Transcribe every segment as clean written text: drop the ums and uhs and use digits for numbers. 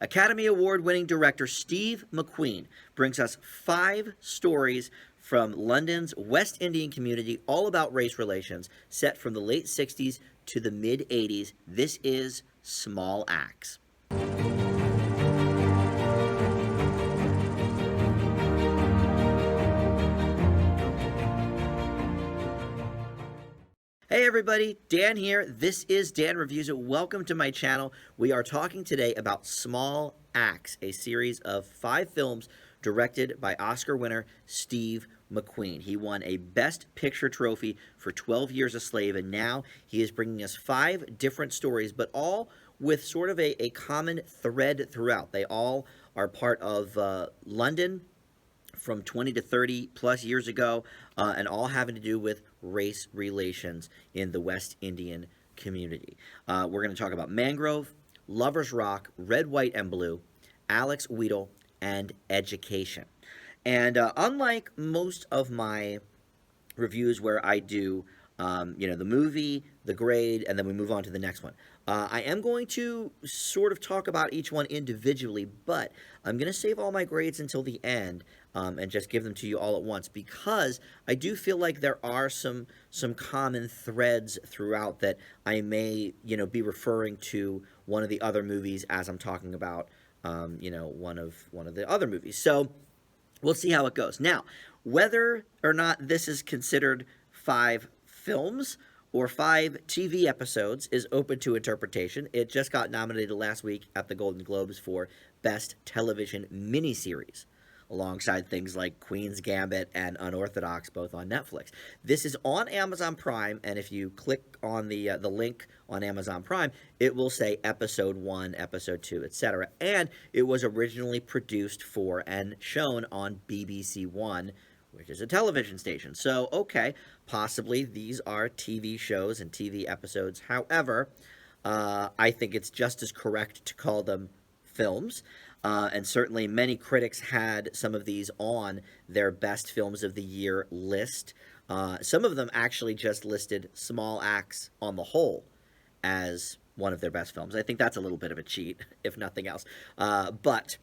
Academy Award-winning director Steve McQueen brings us 5 stories from London's West Indian community, all about race relations, set from the late 60s to the mid-80s. This is Small Axe. Hey everybody, Dan here. This is Dan Reviews It. Welcome to my channel. We are talking today about Small Axe, a series of 5 films directed by Oscar winner Steve McQueen. He won a Best Picture trophy for 12 Years a Slave, and now he is bringing us 5 different stories, but all with sort of a common thread throughout. They all are part of London from 20 to 30 plus years ago, and all having to do with race relations in the West Indian community. We're going to talk about Mangrove, Lover's Rock, Red, White, and Blue, Alex Wheatle, and Education. And unlike most of my reviews where I do the movie, the grade, and then we move on to the next one. I am going to sort of talk about each one individually, but I'm going to save all my grades until the end and just give them to you all at once, because I do feel like there are some common threads throughout that I may, be referring to one of the other movies as I'm talking about, one of the other movies. So we'll see how it goes. Now, whether or not this is considered 5 films or 5 TV episodes is open to interpretation. It just got nominated last week at the Golden Globes for Best Television Miniseries, alongside things like Queen's Gambit and Unorthodox, both on Netflix. This is on Amazon Prime, and if you click on the link on Amazon Prime, it will say Episode 1, Episode 2, etc. And it was originally produced for and shown on BBC One, which is a television station. So, okay, possibly these are TV shows and TV episodes. However, I think it's just as correct to call them films. And certainly many critics had some of these on their best films of the year list. Some of them actually just listed Small Axe on the whole as one of their best films. I think that's a little bit of a cheat, if nothing else. But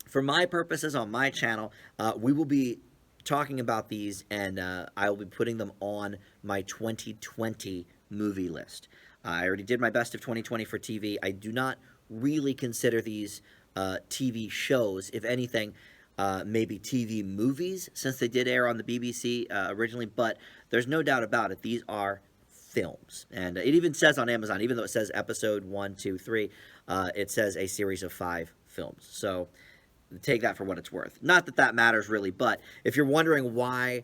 for my purposes on my channel, we will be talking about these, and I will be putting them on my 2020 movie list. I already did my best of 2020 for TV. I do not really consider these TV shows. If anything, maybe TV movies, since they did air on the BBC originally, but there's no doubt about it, these are films. And it even says on Amazon, even though it says episode 1, 2, 3, it says a series of 5 films. So take that for what it's worth. Not that that matters really, but if you're wondering why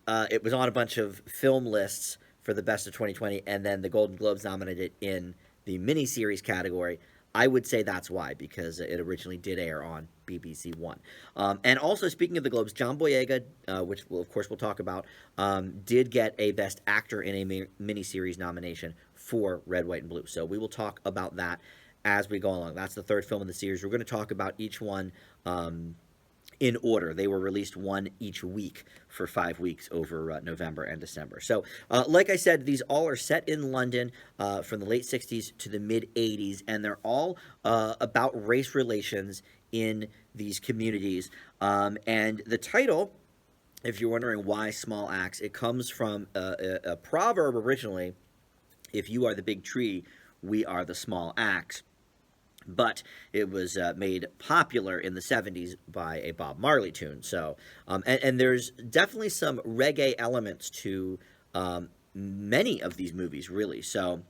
it was on a bunch of film lists for the best of 2020 and then the Golden Globes nominated it in the miniseries category, I would say that's why, because it originally did air on BBC One. And also, speaking of the Globes, John Boyega, which of course we'll talk about, did get a Best Actor in a miniseries nomination for Red, White, and Blue. So we will talk about that as we go along. That's the 3rd film in the series. We're going to talk about each one in order. They were released one each week for 5 weeks over November and December. So, like I said, these all are set in London from the late 60s to the mid-80s, and they're all about race relations in these communities. And the title, if you're wondering why Small Axe, it comes from a proverb originally: if you are the big tree, we are the small axe. But it was made popular in the 70s by a Bob Marley tune. So, and there's definitely some reggae elements to many of these movies, really. So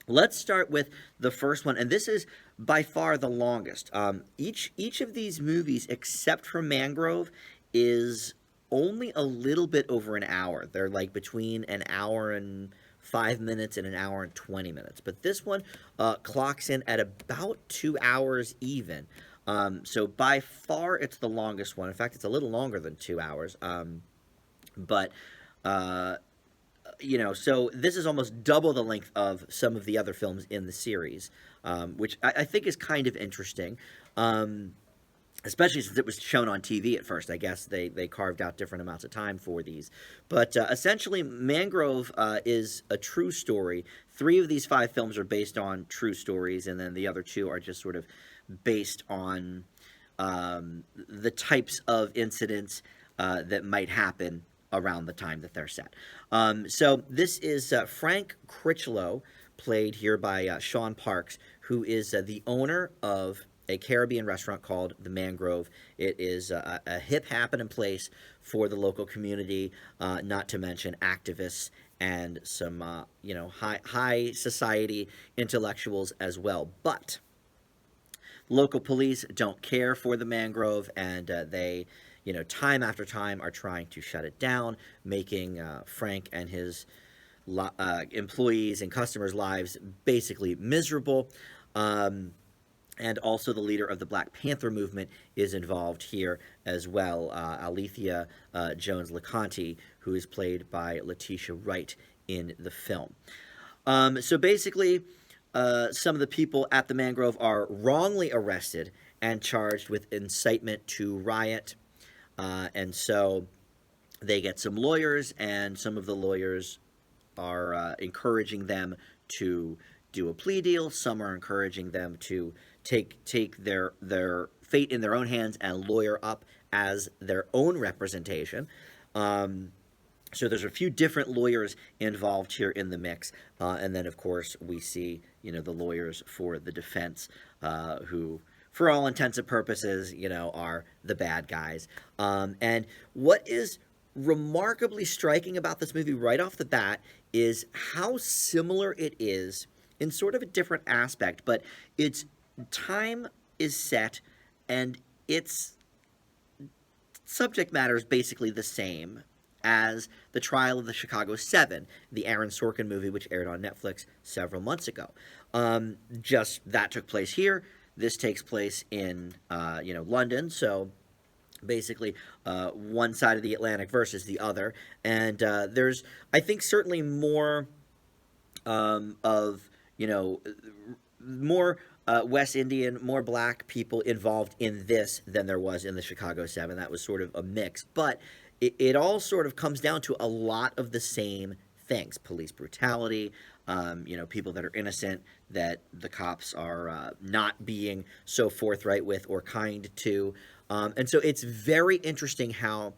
let's start with the first one, and this is by far the longest. Each of these movies, except for Mangrove, is only a little bit over an hour. They're like between an hour and 5 minutes and an hour and 20 minutes. But this one clocks in at about 2 hours even. So by far, it's the longest one. In fact, it's a little longer than 2 hours. So this is almost double the length of some of the other films in the series, which I think is kind of interesting. Especially since it was shown on TV at first. I guess they carved out different amounts of time for these. But essentially, Mangrove is a true story. 3 of these 5 films are based on true stories, and then the other 2 are just sort of based on the types of incidents that might happen around the time that they're set. So this is Frank Critchlow, played here by Sean Parks, who is the owner of a Caribbean restaurant called the Mangrove. It is a hip happening place for the local community, not to mention activists and some high society intellectuals as well. But local police don't care for the Mangrove, and they, time after time are trying to shut it down, making Frank and his employees and customers' lives basically miserable. And also the leader of the Black Panther movement is involved here as well, Alethea Jones LeConte, who is played by Letitia Wright in the film. So basically, some of the people at the Mangrove are wrongly arrested and charged with incitement to riot. And so they get some lawyers, and some of the lawyers are encouraging them to do a plea deal. Some are encouraging them to take their fate in their own hands and lawyer up as their own representation. So there's a few different lawyers involved here in the mix, and then of course we see the lawyers for the defense, who, for all intents and purposes, are the bad guys. And what is remarkably striking about this movie right off the bat is how similar it is in sort of a different aspect, but its time is set and its subject matter is basically the same as The Trial of the Chicago 7, the Aaron Sorkin movie, which aired on Netflix several months ago. Just that took place here. This takes place in London, so basically one side of the Atlantic versus the other. And there's, I think, certainly more more West Indian, more black people involved in this than there was in the Chicago 7. That was sort of a mix. But it all sort of comes down to a lot of the same things. Police brutality, people that are innocent that the cops are not being so forthright with or kind to. And so it's very interesting how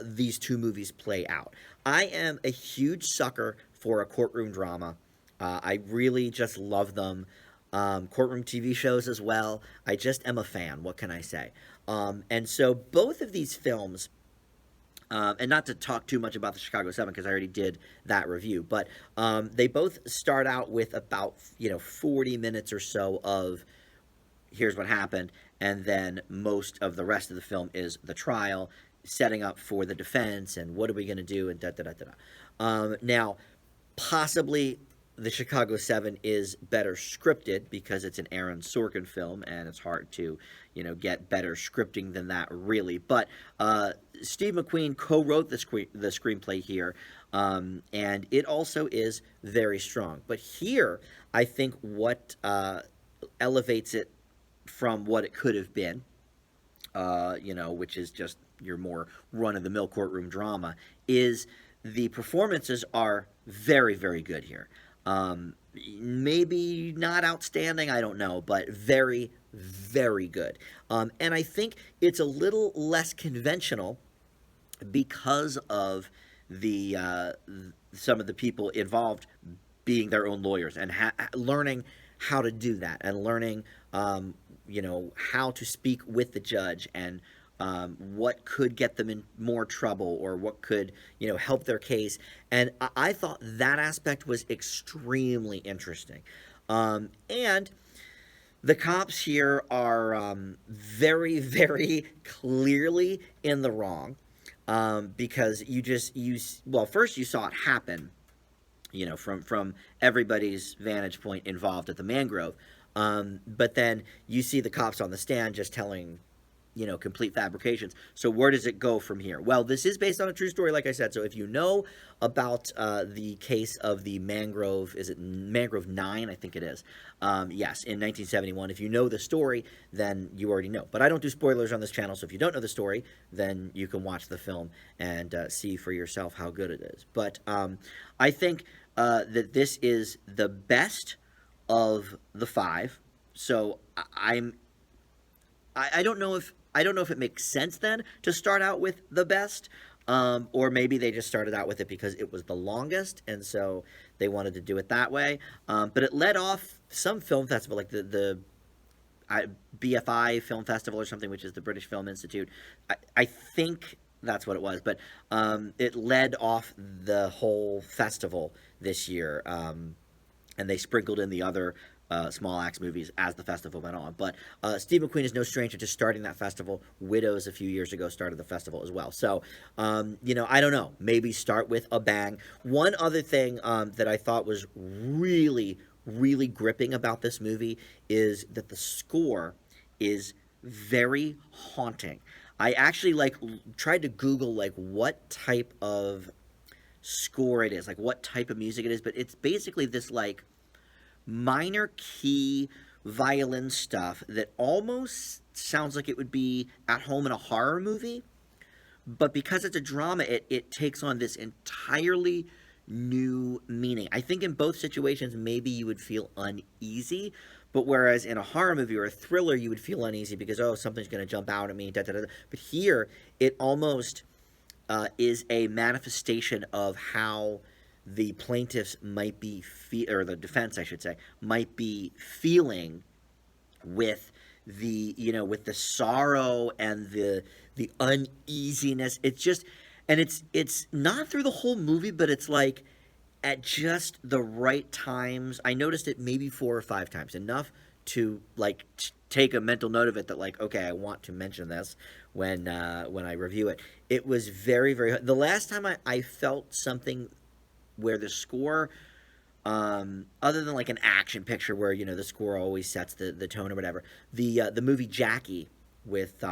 these two movies play out. I am a huge sucker for a courtroom drama. I really just love them. Courtroom TV shows as well. I just am a fan. What can I say? And so both of these films, and not to talk too much about the Chicago 7 because I already did that review, but they both start out with about 40 minutes or so of here's what happened, and then most of the rest of the film is the trial, setting up for the defense and what are we going to do and da-da-da-da-da. Now, possibly the Chicago 7 is better scripted because it's an Aaron Sorkin film, and it's hard to, get better scripting than that, really. But Steve McQueen co-wrote the screenplay here, and it also is very strong. But here, I think what elevates it from what it could have been, which is just your more run-of-the-mill courtroom drama, is the performances are very, very good here. Maybe not outstanding, I don't know, but very, very good. And I think it's a little less conventional because of the some of the people involved being their own lawyers and learning how to do that and learning, how to speak with the judge and what could get them in more trouble or what could, help their case. And I thought that aspect was extremely interesting. And the cops here are very, very clearly in the wrong, because first you saw it happen, from everybody's vantage point involved at the Mangrove. But then you see the cops on the stand just telling complete fabrications. So where does it go from here? Well, this is based on a true story, like I said. So if you know about the case of the Mangrove, is it Mangrove 9? I think it is. Yes, in 1971. If you know the story, then you already know. But I don't do spoilers on this channel, so if you don't know the story, then you can watch the film and see for yourself how good it is. But I think that this is the best of the five. So I'm I don't know if it makes sense then to start out with the best, or maybe they just started out with it because it was the longest, and so they wanted to do it that way. But it led off some film festival, like the BFI Film Festival or something, which is the British Film Institute. I think that's what it was, but it led off the whole festival this year, and they sprinkled in the other small acts movies as the festival went on. But Steve McQueen is no stranger to starting that festival. Widows a few years ago started the festival as well. So, I don't know. Maybe start with a bang. One other thing that I thought was really, really gripping about this movie is that the score is very haunting. I actually tried to Google what type of score it is, like what type of music it is, but it's basically this minor key violin stuff that almost sounds like it would be at home in a horror movie, but because it's a drama, it takes on this entirely new meaning. I think in both situations, maybe you would feel uneasy, but whereas in a horror movie or a thriller, you would feel uneasy because, oh, something's going to jump out at me, da, da, da. But here, it almost is a manifestation of how the plaintiffs might be, or the defense, I should say, might be feeling with with the sorrow and the uneasiness. It's just, and it's not through the whole movie, but it's like at just the right times. I noticed it maybe 4 or 5 times, enough to take a mental note of it, that okay, I want to mention this when I review it. It was very, very. The last time I felt something where the score, other than an action picture where the score always sets the tone or whatever, the movie Jackie with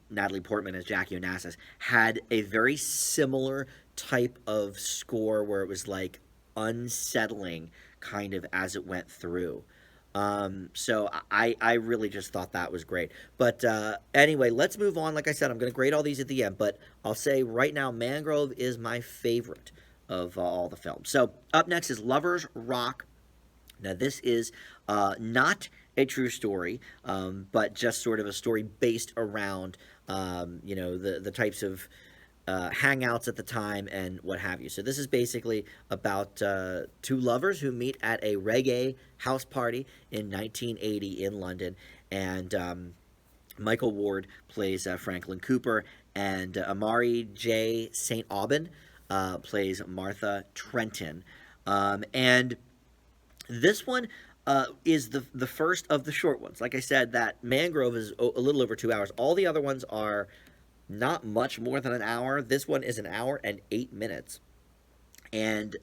Natalie Portman as Jackie Onassis had a very similar type of score where it was unsettling kind of as it went through. So I really just thought that was great. But anyway, let's move on. Like I said, I'm going to grade all these at the end, but I'll say right now, Mangrove is my favorite of all the films. So up next is Lovers Rock. Now this is not a true story, but just sort of a story based around the types of hangouts at the time and what have you. So this is basically about two lovers who meet at a reggae house party in 1980 in London, and Michael Ward plays Franklin Cooper, and Amari J. St. Aubin plays Martha Trenton. And this one is the first of the short ones. Like I said, that Mangrove is a little over 2 hours. All the other ones are not much more than an hour. This one is an hour and 8 minutes. And,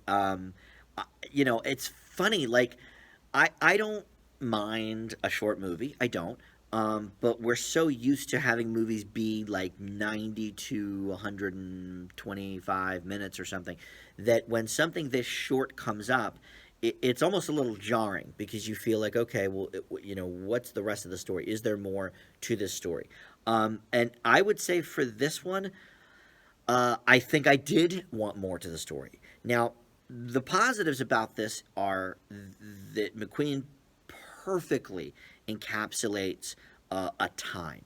it's funny. I don't mind a short movie. I don't. But we're so used to having movies be 90 to 125 minutes or something, that when something this short comes up, it's almost a little jarring, because you feel like, okay, well, what's the rest of the story? Is there more to this story? And I would say for this one, I think I did want more to the story. Now, the positives about this are that McQueen perfectly encapsulates a time.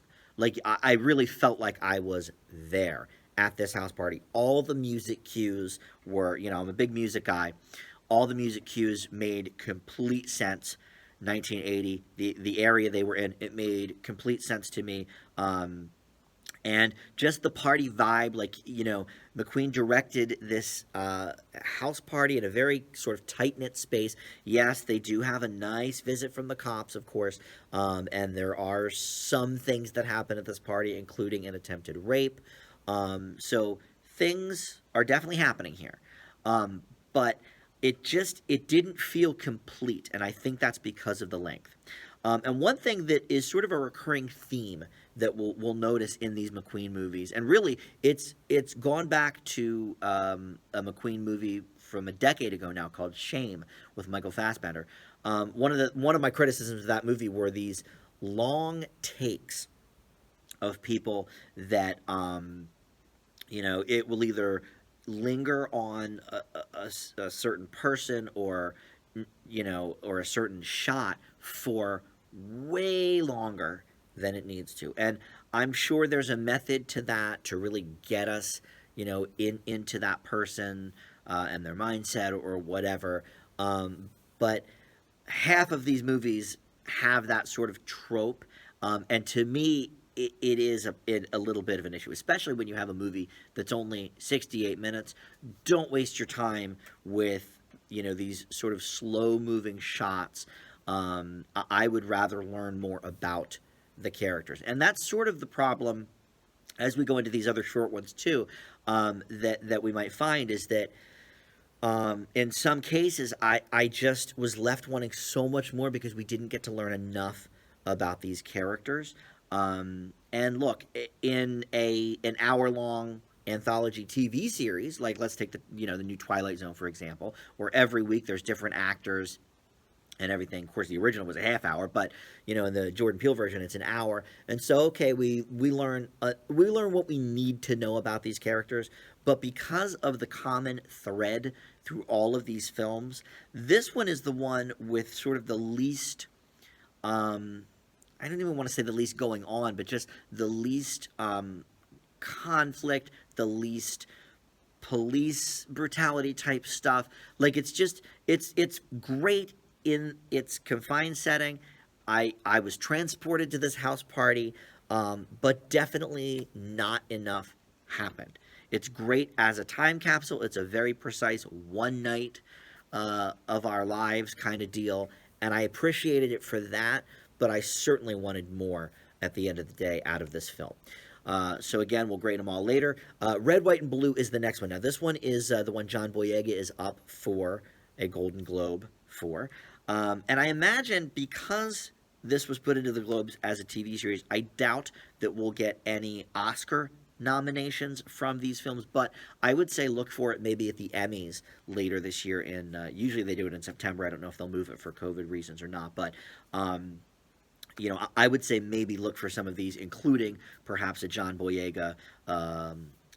I really felt like I was there at this house party. All the music cues were, I'm a big music guy. All the music cues made complete sense. 1980, the area they were in, it made complete sense to me. And just the party vibe, McQueen directed this house party in a very sort of tight-knit space. Yes, they do have a nice visit from the cops, of course, and there are some things that happen at this party, including an attempted rape. So things are definitely happening here. But it didn't feel complete, and I think that's because of the length. And one thing that is sort of a recurring theme that we'll notice in these McQueen movies, and really it's gone back to a McQueen movie from a decade ago now called Shame with Michael Fassbender. One of my criticisms of that movie were these long takes of people that it will either linger on a certain person, or a certain shot for way longer than it needs to. And I'm sure there's a method to that to really get us, into that person and their mindset or whatever. But half of these movies have that sort of trope, and to me, it is a little bit of an issue, especially when you have a movie that's only 68 minutes. Don't waste your time with these sort of slow moving shots. I would rather learn more about the characters, and that's sort of the problem as we go into these other short ones too. That we might find is that in some cases, I just was left wanting so much more because we didn't get to learn enough about these characters. And look, in an hour long anthology TV series, like let's take the new Twilight Zone for example, where every week there's different actors and everything. Of course, the original was a half hour, but in the Jordan Peele version, it's an hour. And so, okay, we learn what we need to know about these characters. But because of the common thread through all of these films, this one is the one with sort of the least. I don't even want to say the least going on, but just the least conflict, the least police brutality type stuff. Like it's great in its confined setting. I was transported to this house party, but definitely not enough happened. It's great as a time capsule. It's a very precise one night of our lives kind of deal, and I appreciated it for that. But I certainly wanted more at the end of the day out of this film. So again, we'll grade them all later. Red, White, and Blue is the next one. Now, this one is the one John Boyega is up for a Golden Globe for. And I imagine because this was put into the Globes as a TV series, I doubt that we'll get any Oscar nominations from these films, but I would say look for it maybe at the Emmys later this year. Usually they do it in September. I don't know if they'll move it for COVID reasons or not, but I would say maybe look for some of these, including perhaps a John Boyega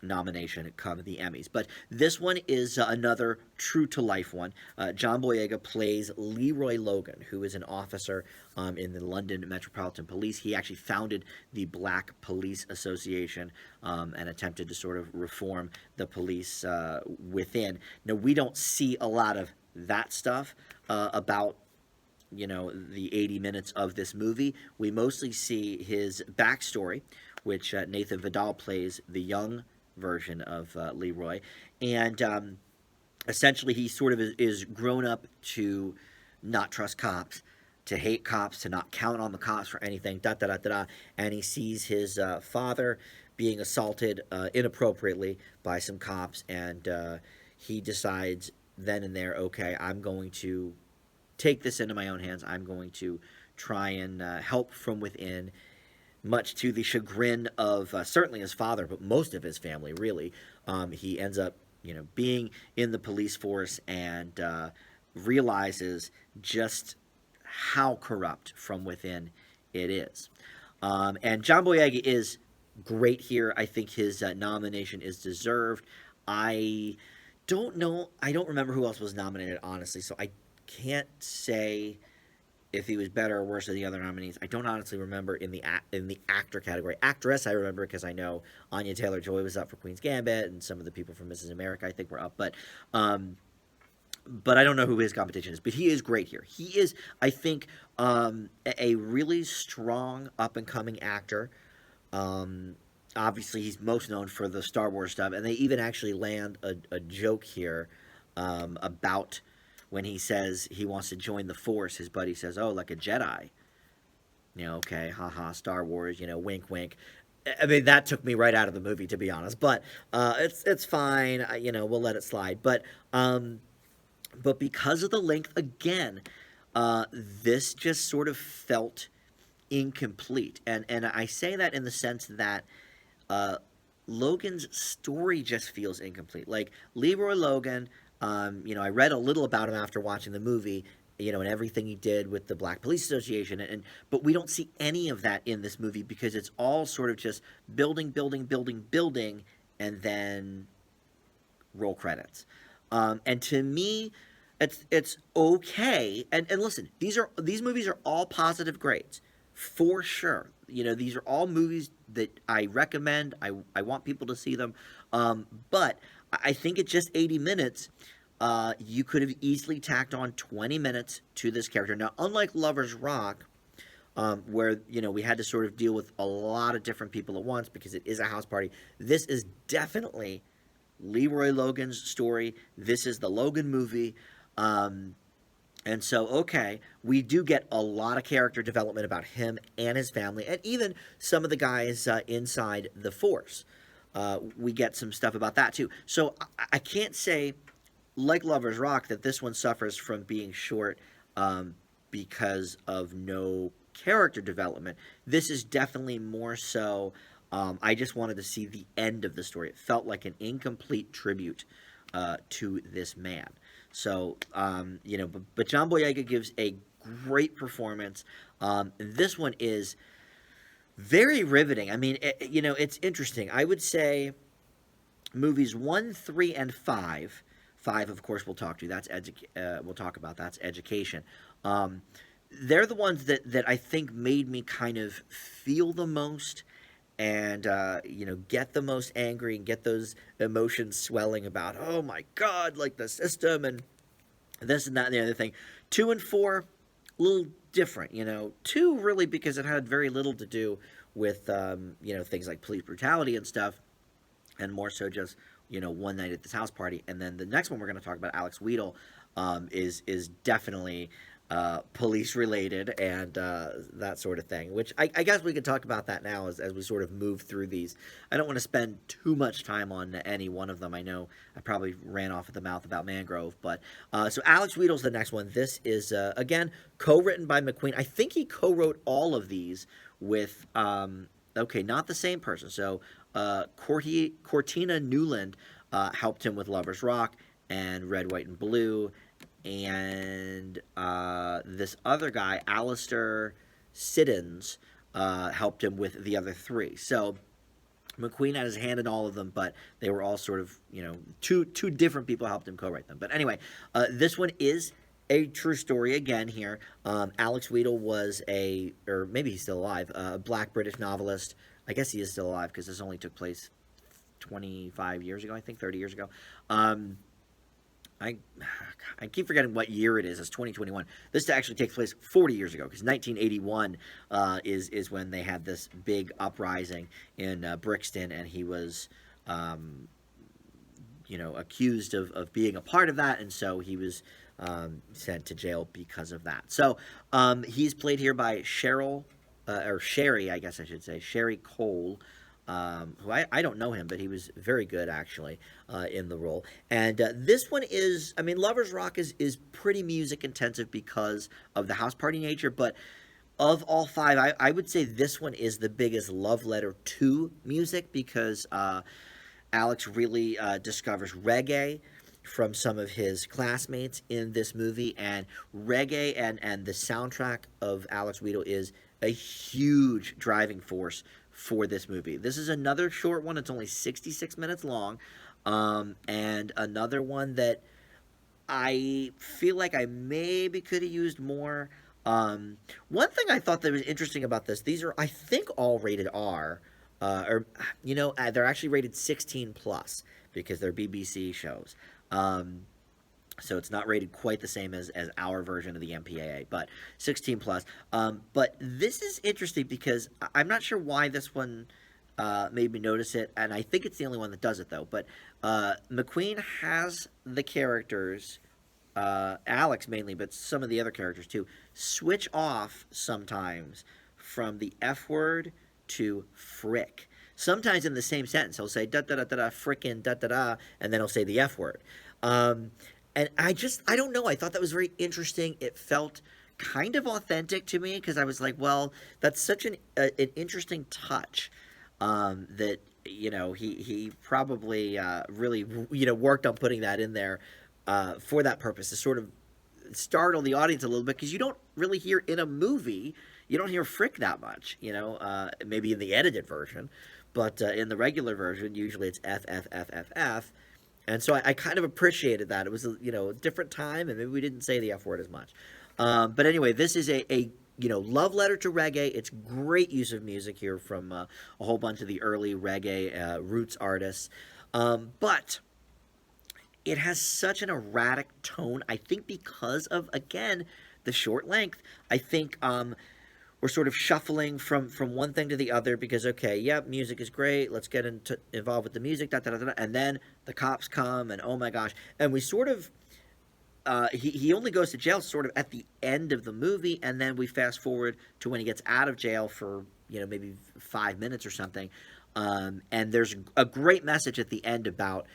nomination come the Emmys. But this one is another true-to-life one. John Boyega plays Leroy Logan, who is an officer in the London Metropolitan Police. He actually founded the Black Police Association and attempted to sort of reform the police within. Now, we don't see a lot of that stuff about the 80 minutes of this movie. We mostly see his backstory, which Nathan Vidal plays the young version of Leroy. And essentially he sort of is grown up to not trust cops, to hate cops, to not count on the cops for anything, and he sees his father being assaulted inappropriately by some cops, and he decides then and there, okay, I'm going to take this into my own hands. I'm going to try and help from within, much to the chagrin of certainly his father, but most of his family, really. He ends up, being in the police force and realizes just how corrupt from within it is. And John Boyega is great here. I think his nomination is deserved. I don't know. I don't remember who else was nominated, honestly, so I can't say if he was better or worse than the other nominees. I don't honestly remember in the actor category. Actress, I remember because I know Anya Taylor-Joy was up for Queen's Gambit, and some of the people from Mrs. America, I think, were up. But I don't know who his competition is. But he is great here. He is, I think, a really strong up-and-coming actor. Obviously, he's most known for the Star Wars stuff, and they even actually land a joke here about when he says he wants to join the Force. His buddy says, "Oh, like a Jedi." Okay, haha, Star Wars, wink, wink. I mean, that took me right out of the movie, to be honest. But it's fine. We'll let it slide. But because of the length, again, this just sort of felt incomplete. And I say that in the sense that Logan's story just feels incomplete. Like, Leroy Logan, I read a little about him after watching the movie, and everything he did with the Black Police Association, but we don't see any of that in this movie because it's all sort of just building, and then roll credits. And to me, it's okay. And listen, these movies are all positive grades. For sure. these are all movies that I recommend. I want people to see them. But I think at just 80 minutes, you could have easily tacked on 20 minutes to this character. Now, unlike Lovers Rock, where we had to sort of deal with a lot of different people at once because it is a house party, this is definitely Leroy Logan's story. This is the Logan movie. And so, okay, we do get a lot of character development about him and his family, and even some of the guys inside the Force. We get some stuff about that too. So I can't say, like Lovers Rock, that this one suffers from being short because of no character development. This is definitely more so. I just wanted to see the end of the story. It felt like an incomplete tribute to this man. So, but John Boyega gives a great performance. This one is very riveting. I mean, it's interesting. I would say movies 1, 3, and 5. 5, of course, we'll talk to. We'll talk about. That's education. They're the ones that I think made me kind of feel the most and get the most angry and get those emotions swelling about, oh my God, like the system and this and that and the other thing. 2 and 4, a little different. 2 really because it had very little to do with things like police brutality and stuff, and more so just one night at this house party. And then the next one we're going to talk about, Alex Wheatle, is definitely police related and that sort of thing, which I guess we could talk about that now as we sort of move through these. I don't want to spend too much time on any one of them. I know I probably ran off at the mouth about Mangrove, but so Alex Wheatle's the next one. This is again co-written by McQueen. I think he co-wrote all of these with not the same person. So Cortina Newland helped him with Lovers Rock and Red, White, and Blue. And this other guy, Alistair Siddons, helped him with the other 3. So McQueen had his hand in all of them, but they were all sort of, two different people helped him co-write them. But anyway, this one is a true story again here. Alex Wheatle was or maybe he's still alive, a black British novelist. I guess he is still alive because this only took place 25 years ago, I think, 30 years ago. I keep forgetting what year it is. It's 2021. This actually takes place 40 years ago because 1981 is when they had this big uprising in Brixton, and he was, accused of being a part of that, and so he was sent to jail because of that. So he's played here by Sherry, I guess I should say, Sherry Cole. Who I don't know him, but he was very good, actually, in the role. And this one is, Lovers Rock is pretty music intensive because of the house party nature, but of all 5, I would say this one is the biggest love letter to music because Alex really discovers reggae from some of his classmates in this movie, and reggae and the soundtrack of Alex Wheatle is a huge driving force for this movie. This is another short one. It's only 66 minutes long, and another one that I feel like I maybe could have used more. One thing I thought that was interesting about this, these are, I think, all rated R, they're actually rated 16 plus because they're BBC shows. So it's not rated quite the same as our version of the MPAA, but 16 plus. But this is interesting because I'm not sure why this one made me notice it, and I think it's the only one that does it, though. But McQueen has the characters, Alex mainly, but some of the other characters too, switch off sometimes from the F word to frick. Sometimes in the same sentence, he'll say da-da-da-da-da, frickin' da-da-da, and then he'll say the F word. And I don't know. I thought that was very interesting. It felt kind of authentic to me because I was like, well, that's such an interesting touch that, he probably really, worked on putting that in there for that purpose to sort of startle the audience a little bit because you don't really hear in a movie, you don't hear frick that much, maybe in the edited version, but in the regular version, usually it's F, F, F, F, F. And so I kind of appreciated that. It was a different time, and maybe we didn't say the F word as much. But anyway, this is a love letter to reggae. It's great use of music here from a whole bunch of the early reggae roots artists. But it has such an erratic tone. I think because of, again, the short length. I think we're sort of shuffling from one thing to the other because, okay, yep, music is great. Let's get involved with the music, da, da, da, da, and then the cops come, and oh my gosh, and we sort of he only goes to jail sort of at the end of the movie, and then we fast forward to when he gets out of jail for maybe 5 minutes or something. And there's a great message at the end about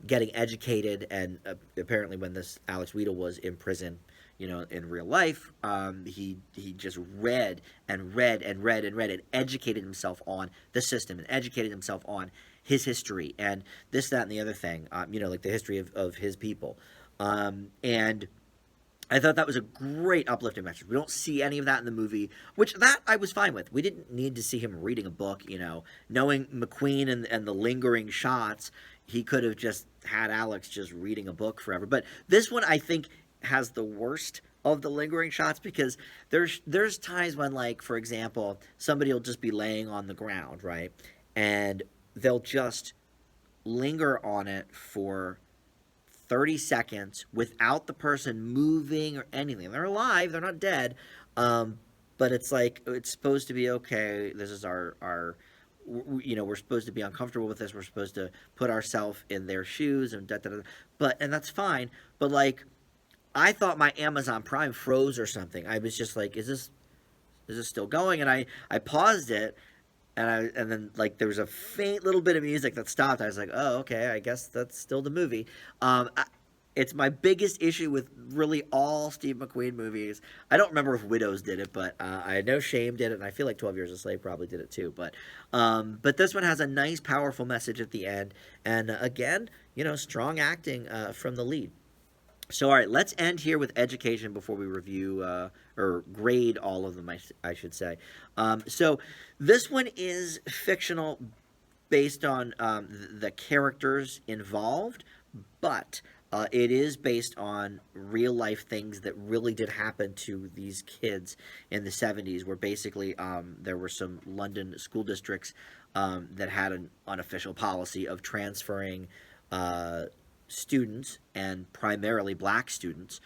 getting educated, and apparently when this Alex Wheatle was in prison, in real life, he just read and read and read and read and educated himself on the system and educated himself on his history and this, that, and the other thing, like the history of his people. And I thought that was a great uplifting message. We don't see any of that in the movie, which that I was fine with. We didn't need to see him reading a book, knowing McQueen and the lingering shots. He could have just had Alex just reading a book forever. But this one, I think, has the worst of the lingering shots because there's times when, like, for example, somebody will just be laying on the ground, right? And they'll just linger on it for 30 seconds without the person moving or anything. They're alive, they're not dead. But it's like, it's supposed to be, okay, this is our we're supposed to be uncomfortable with this. We're supposed to put ourselves in their shoes and da da da. And that's fine. But like, I thought my Amazon Prime froze or something. I was just like, is this still going? And I paused it, and then like there was a faint little bit of music that stopped. I was like, oh, okay, I guess that's still the movie. It's my biggest issue with really all Steve McQueen movies. I don't remember if Widows did it, but I know Shame did it, and I feel like 12 Years a Slave probably did it too. But this one has a nice, powerful message at the end, and again, strong acting from the lead. So, all right, let's end here with education before we review or grade all of them, I should say. So, this one is fictional based on the characters involved, but it is based on real life things that really did happen to these kids in the 70s, where basically there were some London school districts that had an unofficial policy of transferring students, and primarily black students,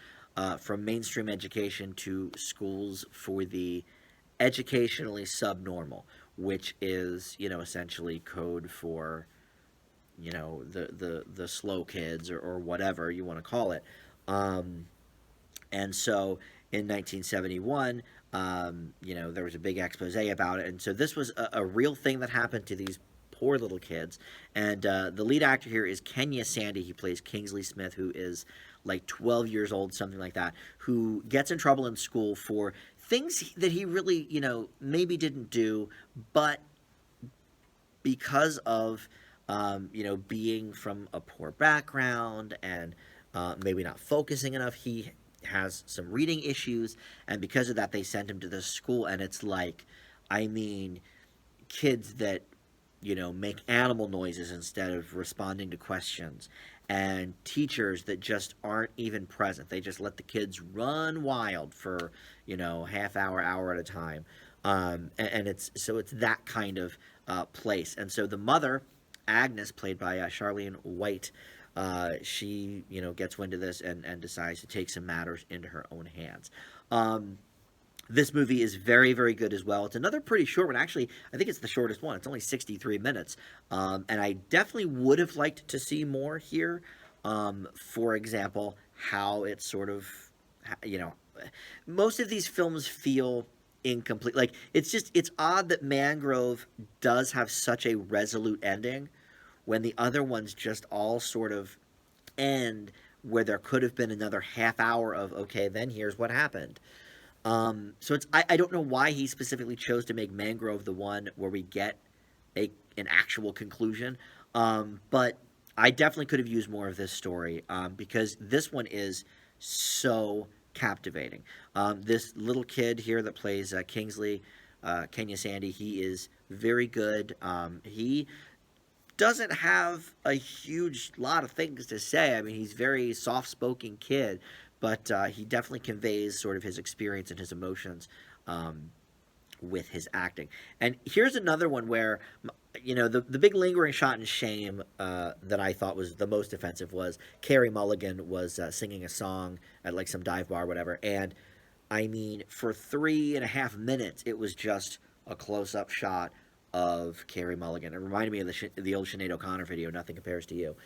from mainstream education to schools for the educationally subnormal, which is, essentially code for, the slow kids or whatever you want to call it. And so in 1971, there was a big expose about it. And so this was a real thing that happened to these poor little kids. And the lead actor here is Kenya Sandy. He plays Kingsley Smith, who is like 12 years old, something like that, who gets in trouble in school for things that he really, maybe didn't do, but because of, being from a poor background and maybe not focusing enough, he has some reading issues. And because of that, they sent him to this school. And it's like, I mean, kids that make animal noises instead of responding to questions, and teachers that just aren't even present. They just let the kids run wild for, half hour at a time. And it's that kind of place. And so the mother, Agnes, played by Charlene White, she, gets wind of this and decides to take some matters into her own hands. This movie is very, very good as well. It's another pretty short one. Actually, I think it's the shortest one. It's only 63 minutes. And I definitely would have liked to see more here. For example, how it's sort of, most of these films feel incomplete. Like, it's odd that Mangrove does have such a resolute ending when the other ones just all sort of end where there could have been another half hour of, okay, then here's what happened. So I don't know why he specifically chose to make Mangrove the one where we get an actual conclusion. But I definitely could have used more of this story, because this one is so captivating. This little kid here that plays Kingsley, Kenya Sandy, he is very good. He doesn't have a huge lot of things to say. I mean, he's a very soft-spoken kid, but he definitely conveys sort of his experience and his emotions with his acting. And here's another one where, the big lingering shot in shame that I thought was the most offensive was Carey Mulligan was singing a song at like some dive bar or whatever. And I mean, for 3.5 minutes, it was just a close-up shot of Carey Mulligan. It reminded me of the old Sinead O'Connor video, Nothing Compares to You.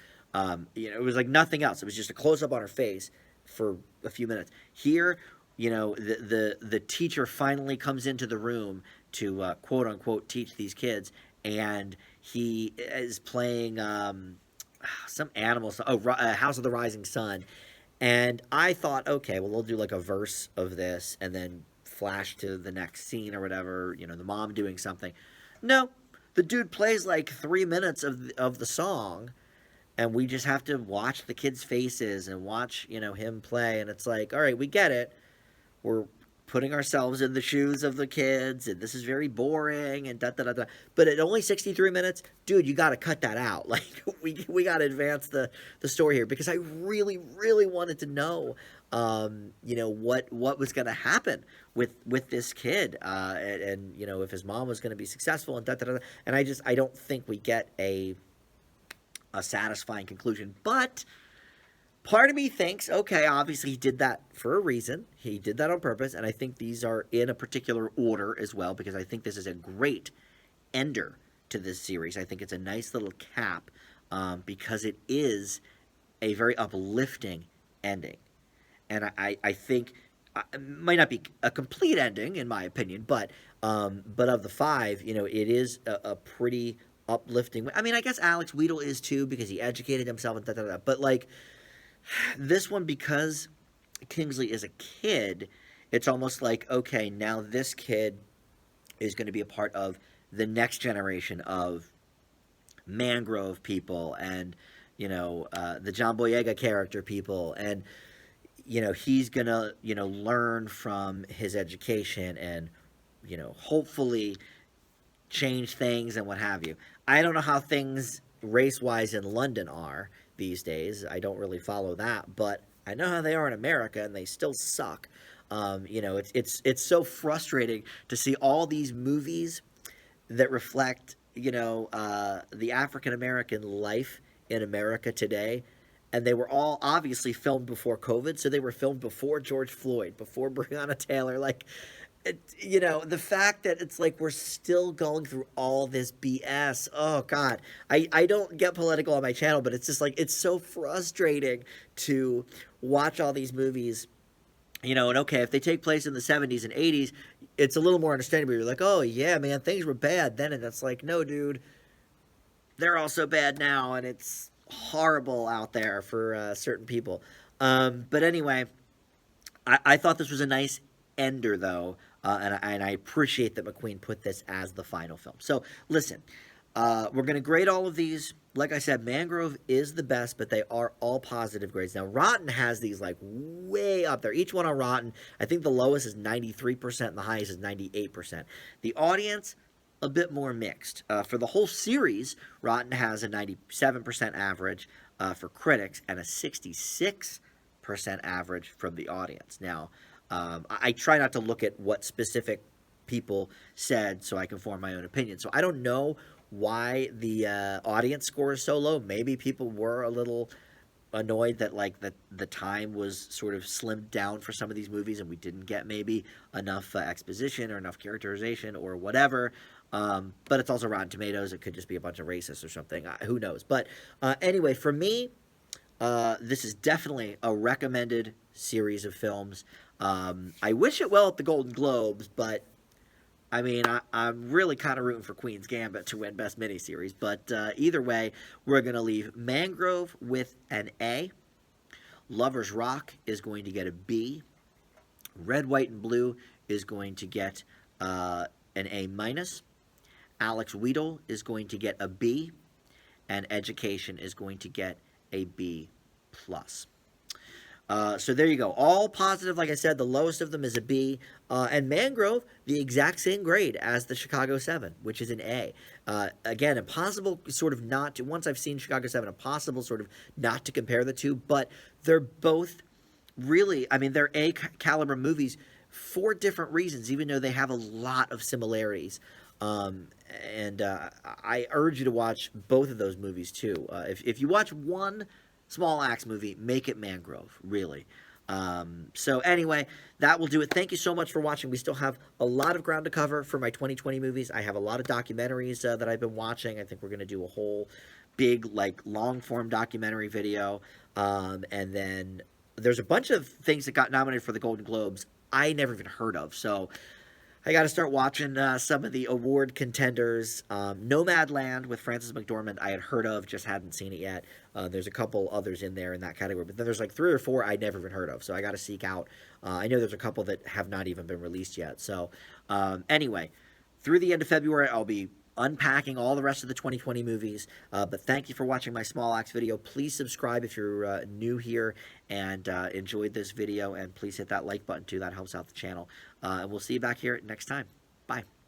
It was like nothing else. It was just a close-up on her face for a few minutes. Here, the teacher finally comes into the room to quote unquote teach these kids, and he is playing some animal song, House of the Rising Sun, and I thought, okay, well, they'll do like a verse of this and then flash to the next scene or whatever, the mom doing something. No, the dude plays like 3 minutes of the song, and we just have to watch the kids' faces and watch, him play, and it's like, all right, we get it. We're putting ourselves in the shoes of the kids, and this is very boring, and da-da-da-da. But at only 63 minutes, dude, you got to cut that out. Like, we got to advance the story here, because I really, really wanted to know, what was going to happen with this kid, and if his mom was going to be successful, and da-da-da-da. And I don't think we get a satisfying conclusion. But part of me thinks, okay, obviously he did that for a reason. He did that on purpose, and I think these are in a particular order as well, because I think this is a great ender to this series. I think it's a nice little cap, because it is a very uplifting ending. And I think it might not be a complete ending, in my opinion, but of the five, it is a pretty uplifting. I mean, I guess Alex Wheatle is too, because he educated himself and da-da-da. But like, this one, because Kingsley is a kid, it's almost like, okay, now this kid is going to be a part of the next generation of Mangrove people and, the John Boyega character people. And, he's going to, learn from his education and, hopefully change things and what have you. I don't know how things race-wise in London are these days. I don't really follow that, but I know how they are in America, and they still suck. It's so frustrating to see all these movies that reflect, the African American life in America today, and they were all obviously filmed before COVID, so they were filmed before George Floyd, before Breonna Taylor, like. The fact that it's like we're still going through all this BS. Oh, God. I don't get political on my channel, but it's just like, it's so frustrating to watch all these movies, and okay, if they take place in the 70s and 80s, it's a little more understandable. You're like, oh, yeah, man, things were bad then. And it's like, no, dude, they're also bad now, and it's horrible out there for certain people. But anyway, I thought this was a nice ender, though. And I appreciate that McQueen put this as the final film. So, listen, we're going to grade all of these. Like I said, Mangrove is the best, but they are all positive grades. Now, Rotten has these, like, way up there. Each one on Rotten, I think the lowest is 93% and the highest is 98%. The audience, a bit more mixed. For the whole series, Rotten has a 97% average for critics and a 66% average from the audience. Now, I try not to look at what specific people said so I can form my own opinion. So I don't know why the audience score is so low. Maybe people were a little annoyed that like the time was sort of slimmed down for some of these movies and we didn't get maybe enough exposition or enough characterization or whatever. But it's also Rotten Tomatoes. It could just be a bunch of racists or something. Who knows? But anyway, for me, this is definitely a recommended series of films. I wish it well at the Golden Globes, but I mean, I'm really kind of rooting for Queen's Gambit to win Best Miniseries. But either way, we're going to leave Mangrove with an A. Lover's Rock is going to get a B. Red, White, and Blue is going to get an A minus. Alex Wheatle is going to get a B. And Education is going to get a B plus. So there you go. All positive, like I said, the lowest of them is a B. And Mangrove, the exact same grade as the Chicago 7, which is an A. Again, impossible sort of not to, once I've seen Chicago 7, impossible sort of not to compare the two, but they're both really, I mean, they're A caliber movies for different reasons, even though they have a lot of similarities. Um, and I urge you to watch both of those movies too. If you watch one Small Axe movie, make it Mangrove, really. So anyway, that will do it. Thank you so much for watching. We still have a lot of ground to cover for my 2020 movies. I have a lot of documentaries that I've been watching. I think we're going to do a whole big, like, long form documentary video. And then there's a bunch of things that got nominated for the Golden Globes I never even heard of. So I got to start watching some of the award contenders. Nomadland with Frances McDormand, I had heard of, just hadn't seen it yet. There's a couple others in there in that category, but then there's like 3 or 4 I never even heard of. So I got to seek out. I know there's a couple that have not even been released yet. So anyway, through the end of February, I'll be unpacking all the rest of the 2020 movies. But thank you for watching my Small Axe video. Please subscribe if you're new here and enjoyed this video. And please hit that like button too. That helps out the channel. And we'll see you back here next time. Bye.